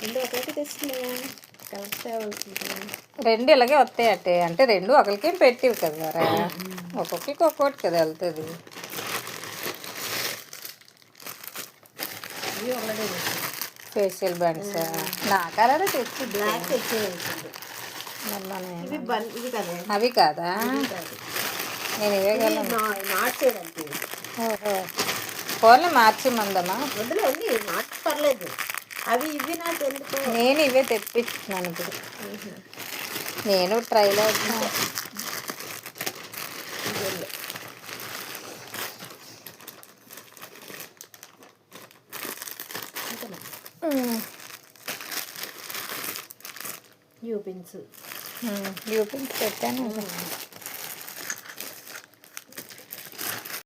రెండు ఒకరికి తెస్తుంది కలెక్ట్ అవ్వాల్సింది కదా. రెండు ఇలాగే వస్తాయి అట్టే అంటే రెండు ఒకరికేం పెట్టివి కదా రా, ఒక్కొక్కరికి ఒక్కొక్కటి కదా వెళ్తుంది. ఇవి ఒకటే తెచ్చింది. ఫేషియల్ బ్యాండ్స్ నా కలర్ తెచ్చి బ్లాక్ తెచ్చేయాల్సింది. ఇవి ఇవి కదా, అవి కాదా, కాదు. నేను ఇవే కదా. మార్చేయడానికి. ఓహో, ఫోన్లో మార్చిమందమ్మా. వద్దులే ఉంది, మార్చి పర్లేదు. అవి ఇవి నాకు ఎందుకు. నేను ఇవే తెప్పిస్తున్నాను ఇప్పుడు. నేను ట్రైలో వచ్చాను. యూపిన్స్ యూపిన్స్ పెట్టాను.